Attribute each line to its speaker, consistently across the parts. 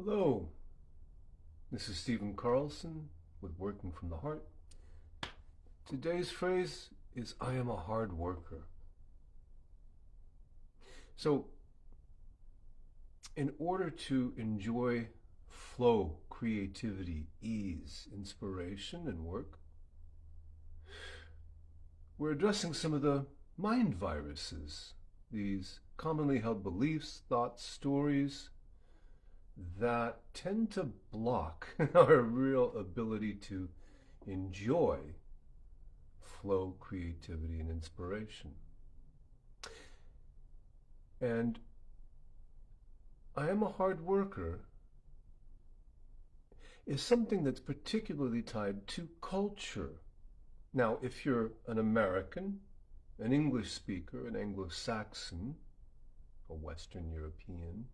Speaker 1: Hello, this is Stephen Carlson with Working from the Heart. Today's phrase is I am a hard worker. So, in order to enjoy flow, creativity, ease, inspiration, and work, we're addressing some of the mind viruses, these commonly held beliefs, thoughts, stories that tend to block our real ability to enjoy flow, creativity, and inspiration. And I am a hard worker is something that's particularly tied to culture. Now, if you're an American, an English speaker, an Anglo-Saxon, a Western European,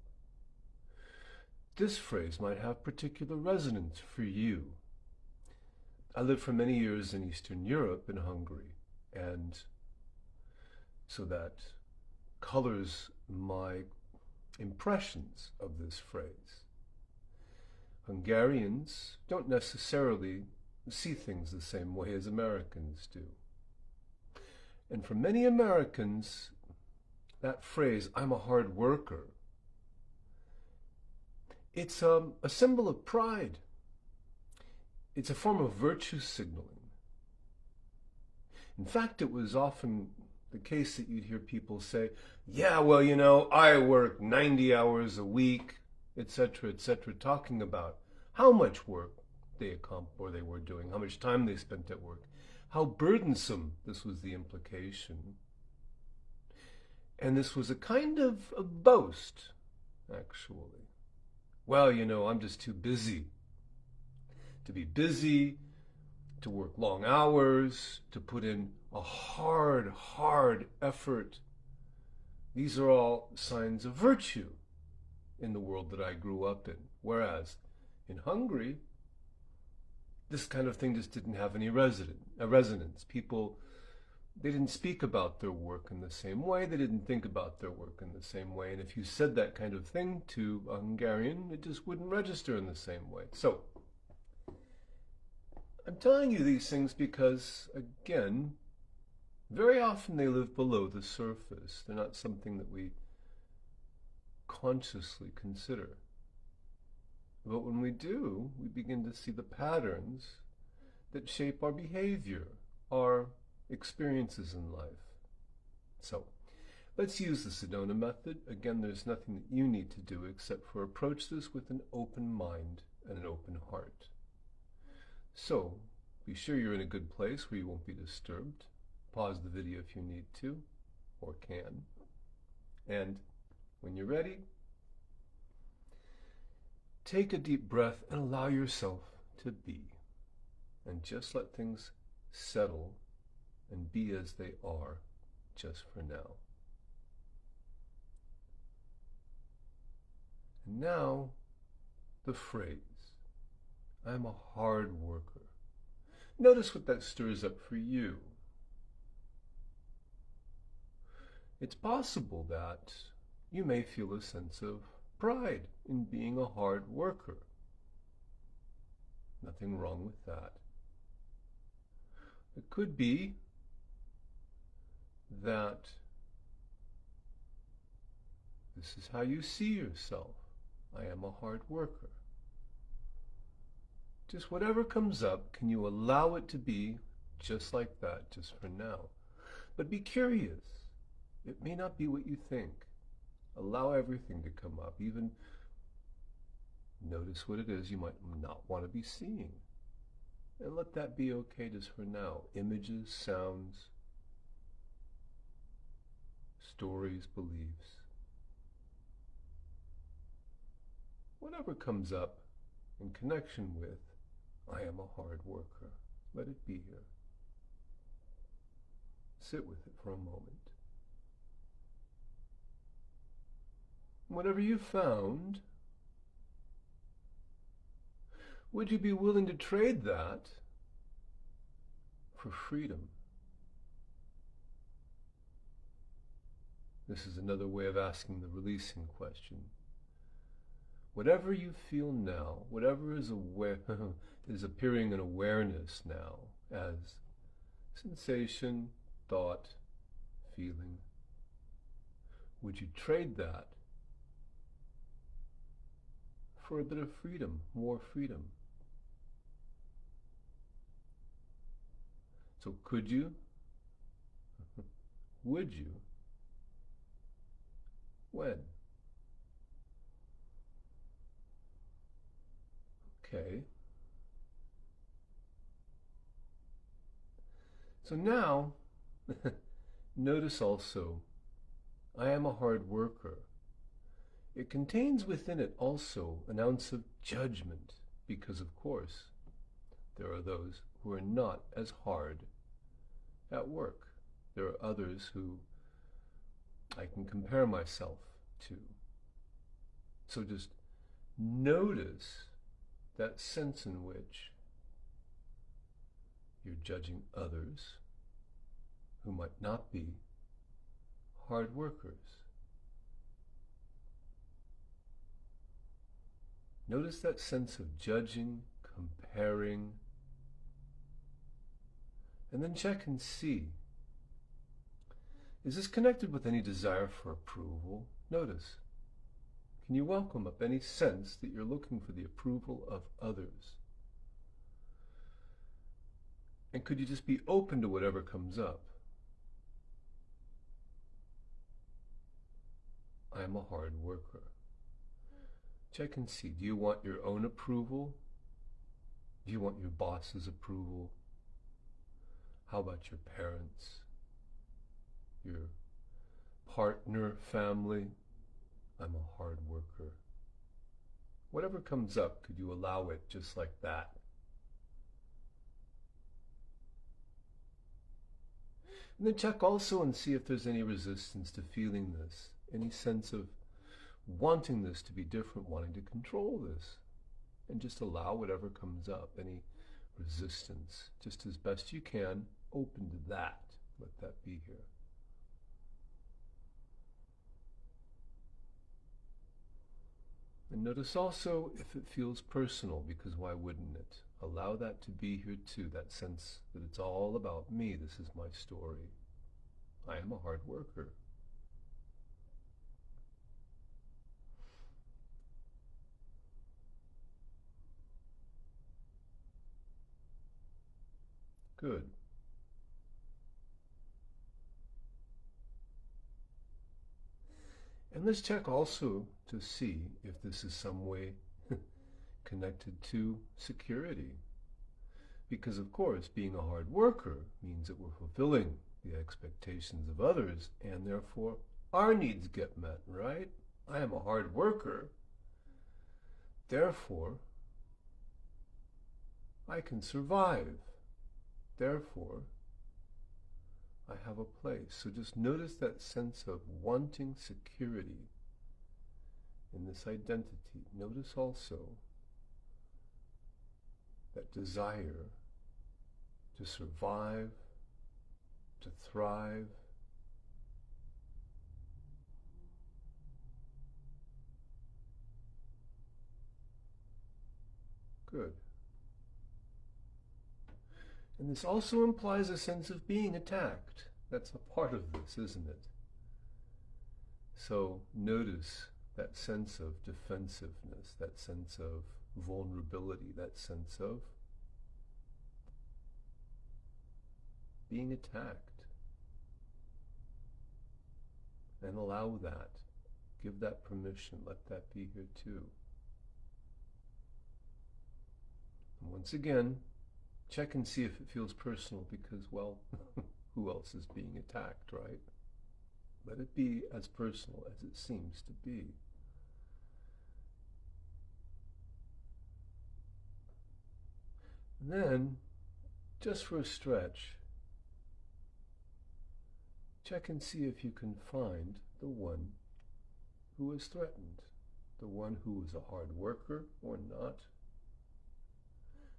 Speaker 1: this phrase might have particular resonance for you. I lived for many years in Eastern Europe, in Hungary, and so that colors my impressions of this phrase. Hungarians don't necessarily see things the same way as Americans do. And for many Americans, that phrase, I'm a hard worker, it's a symbol of pride. It's a form of virtue signaling. In fact, it was often the case that you'd hear people say, yeah, well, I work 90 hours a week, etc., talking about how much work they were doing, how much time they spent at work, how burdensome this was the implication. And this was a kind of a boast, actually. Well, I'm just too busy. To be busy, to work long hours, to put in a hard effort. These are all signs of virtue in the world that I grew up in. Whereas in Hungary, this kind of thing just didn't have any resonance. People, they didn't speak about their work in the same way. They didn't think about their work in the same way. And if you said that kind of thing to a Hungarian, it just wouldn't register in the same way. So, I'm telling you these things because, again, very often they live below the surface. They're not something that we consciously consider. But when we do, we begin to see the patterns that shape our behavior, our experiences in life. So, let's use the Sedona method. Again, there's nothing that you need to do except for approach this with an open mind and an open heart. So, be sure you're in a good place where you won't be disturbed. Pause the video if you need to, or can. And when you're ready, take a deep breath and allow yourself to be. And just let things settle and be as they are just for now. And now, the phrase, I'm a hard worker. Notice what that stirs up for you. It's possible that you may feel a sense of pride in being a hard worker. Nothing wrong with that. It could be that this is how you see yourself. I am a hard worker. Just whatever comes up, can you allow it to be just like that, just for now? But be curious. It may not be what you think. Allow everything to come up. Even notice what it is you might not want to be seeing. And let that be okay just for now. Images, sounds, stories, beliefs. Whatever comes up in connection with, I am a hard worker. Let it be here. Sit with it for a moment. Whatever you found, would you be willing to trade that for freedom? This is another way of asking the releasing question. whatever you feel now, whatever is aware is appearing in awareness now as sensation, thought, feeling, would you trade that for a bit of freedom, more freedom? So could you? Would you? When? Okay. So now, notice also, I am a hard worker. It contains within it also an ounce of judgment, because of course, there are those who are not as hard at work. There are others who I can compare myself to. So just notice that sense in which you're judging others who might not be hard workers. Notice that sense of judging, comparing, and then check and see. Is this connected with any desire for approval? Notice. Can you welcome up any sense that you're looking for the approval of others? And could you just be open to whatever comes up? I am a hard worker. Check and see. Do you want your own approval? Do you want your boss's approval? How about your parents? Your partner, family? I'm a hard worker. Whatever comes up, could you allow it just like that? And then check also and see if there's any resistance to feeling this, any sense of wanting this to be different, wanting to control this, and just allow whatever comes up, any resistance, just as best you can, open to that. Let that be here. And notice also if it feels personal, because why wouldn't it? Allow that to be here too, that sense that it's all about me, this is my story. I am a hard worker. Good. And let's check also to see if this is some way connected to security. Because of course, being a hard worker means that we're fulfilling the expectations of others, and therefore our needs get met, right? I am a hard worker. Therefore, I can survive. Therefore, I have a place. So just notice that sense of wanting security in this identity. Notice also that desire to survive, to thrive. Good. And this also implies a sense of being attacked. That's a part of this, isn't it? So notice that sense of defensiveness, that sense of vulnerability, that sense of being attacked. And allow that. Give that permission. Let that be here too. And once again, check and see if it feels personal, because, well, who else is being attacked, right? Let it be as personal as it seems to be. And then, just for a stretch, check and see if you can find the one who is threatened, the one who is a hard worker or not.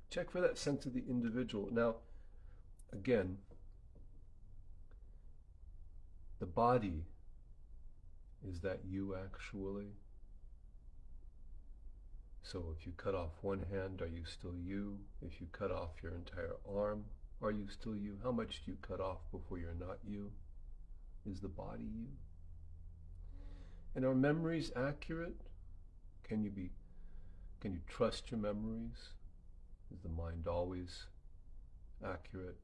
Speaker 1: Check for that sense of the individual. Now, again, the body, is that you actually? So if you cut off one hand, are you still you? If you cut off your entire arm, are you still you? How much do you cut off before you're not you? Is the body you? And are memories accurate? Can you trust your memories? Is the mind always accurate?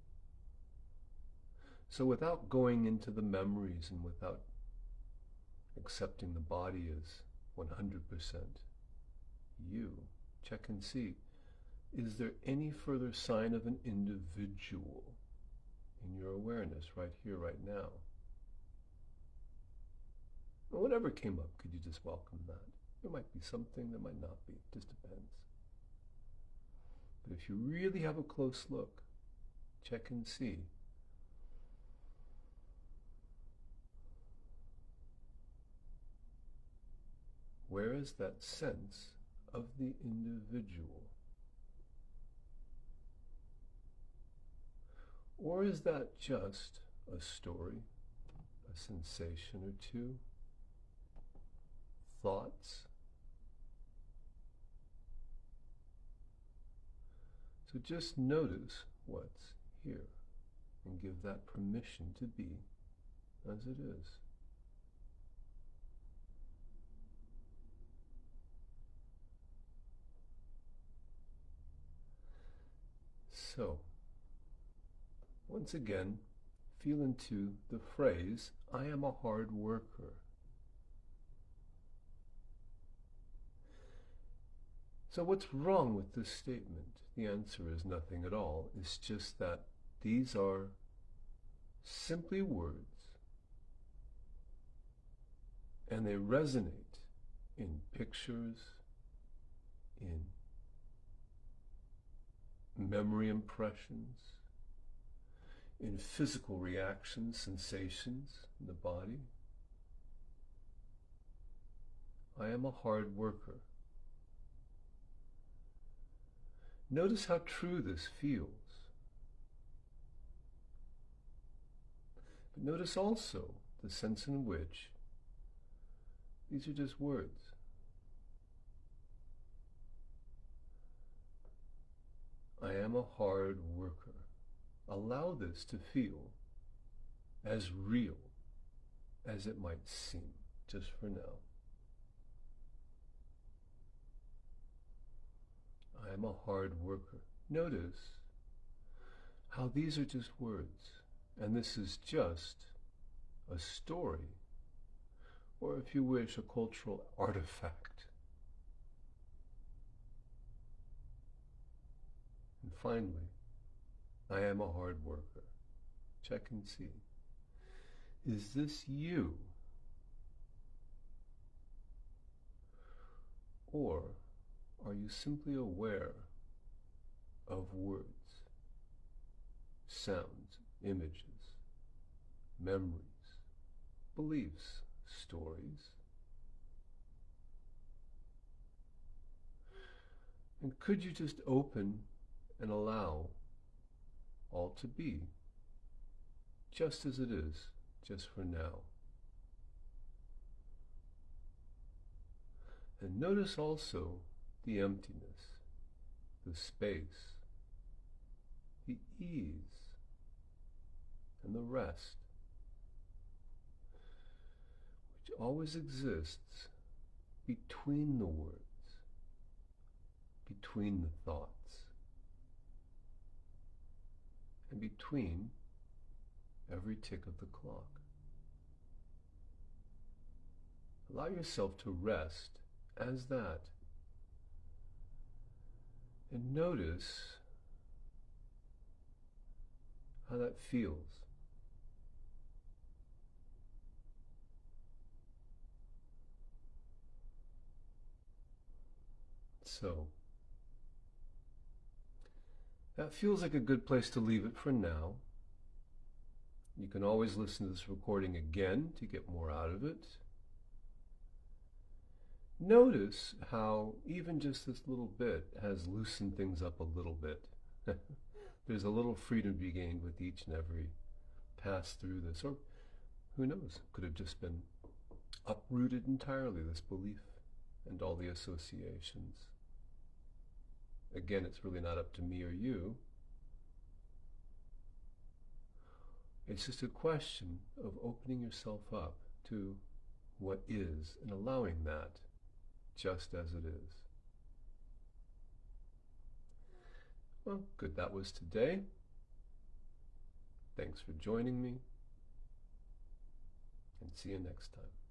Speaker 1: So without going into the memories and without accepting the body as 100% you, check and see, is there any further sign of an individual in your awareness right here, right now? And whatever came up, could you just welcome that? There might be something, there might not be, just depends. But if you really have a close look, check and see. Where is that sense of the individual? Or is that just a story, a sensation or two, thoughts? So just notice what's here and give that permission to be as it is. So, once again, feel into the phrase, I am a hard worker. So what's wrong with this statement? The answer is nothing at all. It's just that these are simply words, and they resonate in pictures, in memory impressions, in physical reactions, sensations in the body. I am a hard worker. Notice how true this feels. But notice also the sense in which these are just words. I am a hard worker. Allow this to feel as real as it might seem, just for now. I am a hard worker. Notice how these are just words, and this is just a story, or if you wish, a cultural artifact. And finally, I am a hard worker. Check and see. Is this you? Or are you simply aware of words, sounds, images, memories, beliefs, stories? And could you just open and allow all to be just as it is, just for now? And notice also the emptiness, the space, the ease, and the rest, which always exists between the words, between the thoughts, and between every tick of the clock. Allow yourself to rest as that. And notice how that feels. So, that feels like a good place to leave it for now. You can always listen to this recording again to get more out of it. Notice how even just this little bit has loosened things up a little bit. There's a little freedom to be gained with each and every pass through this. Or who knows, could have just been uprooted entirely, this belief and all the associations. Again, it's really not up to me or you. It's just a question of opening yourself up to what is and allowing that just as it is. Well, good, that was today. Thanks for joining me, and see you next time.